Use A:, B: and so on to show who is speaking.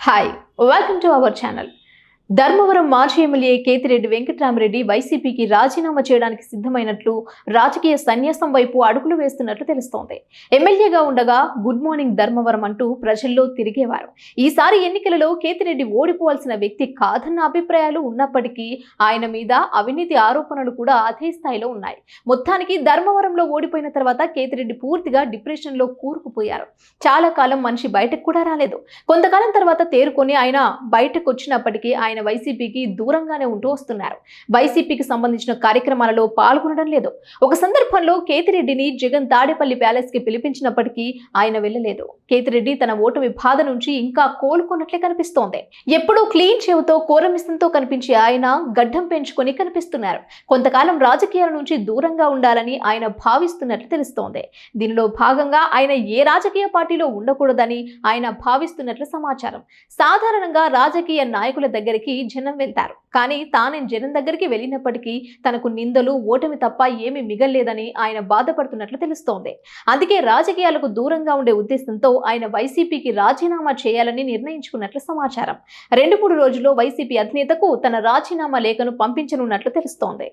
A: Hi, welcome to our channel. Dharmavaram మాజీ MLA Kethireddy Venkatarama Reddy వైసీపీకి రాజీనామా చేయడానికి సిద్ధమైనట్లు రాజకీయ సన్యాసం వైపు అడుగులు వేస్తున్నట్లు తెలుస్తోంది. ఎమ్మెల్యేగా ఉండగా గుడ్ మార్నింగ్ ధర్మవరం అంటూ ప్రజల్లో తిరిగేవారు. ఈసారి ఎన్నికలలో కేతిరెడ్డి ఓడిపోవాల్సిన వ్యక్తి కాదన్న అభిప్రాయాలు ఉన్నప్పటికీ ఆయన మీద అవినీతి ఆరోపణలు కూడా అదే స్థాయిలో ఉన్నాయి. మొత్తానికి ధర్మవరంలో ఓడిపోయిన తర్వాత కేతిరెడ్డి పూర్తిగా డిప్రెషన్ లో కూరుకుపోయారు. చాలా కాలం మనిషి బయటకు కూడా రాలేదు. కొంతకాలం తర్వాత తేరుకొని ఆయన బయటకు వచ్చినప్పటికీ ఆయన వైసీపీకి దూరంగానే ఉంటూ వస్తున్నారు. వైసీపీకి సంబంధించిన కార్యక్రమాలలో పాల్గొనడం లేదు. ఒక సందర్భంలో కేతిరెడ్డిని జగన్ తాడేపల్లి ప్యాలెస్ కి పిలిపించినప్పటికీ ఆయన వెళ్ళలేదు. కేతిరెడ్డి తన ఓటమి బాధ నుంచి ఇంకా కోలుకున్నట్లే కనిపిస్తోంది. ఎప్పుడూ క్లీన్ చెవుతో కోరమిస్తంతో కనిపించే ఆయన గడ్డం పెంచుకొని కనిపిస్తున్నారు. కొంతకాలం రాజకీయాల నుంచి దూరంగా ఉండాలని ఆయన భావిస్తున్నట్లు తెలుస్తోంది. దీనిలో భాగంగా ఆయన ఏ రాజకీయ పార్టీలో ఉండకూడదని ఆయన భావిస్తున్నట్లు సమాచారం. సాధారణంగా రాజకీయ నాయకుల దగ్గరికి జనం వెళ్తారు. కానీ తానే జనం దగ్గరికి వెళ్ళినప్పటికీ తనకు నిందలు ఓటమి తప్ప ఏమీ మిగల్లేదని ఆయన బాధపడుతున్నట్లు తెలుస్తోంది. అందుకే రాజకీయాలకు దూరంగా ఉండే ఉద్దేశంతో ఆయన వైసీపీకి రాజీనామా చేయాలని నిర్ణయించుకున్నట్లు సమాచారం. 2-3 రోజుల్లో వైసీపీ అధినేతకు తన రాజీనామా లేఖను పంపించనున్నట్లు తెలుస్తోంది.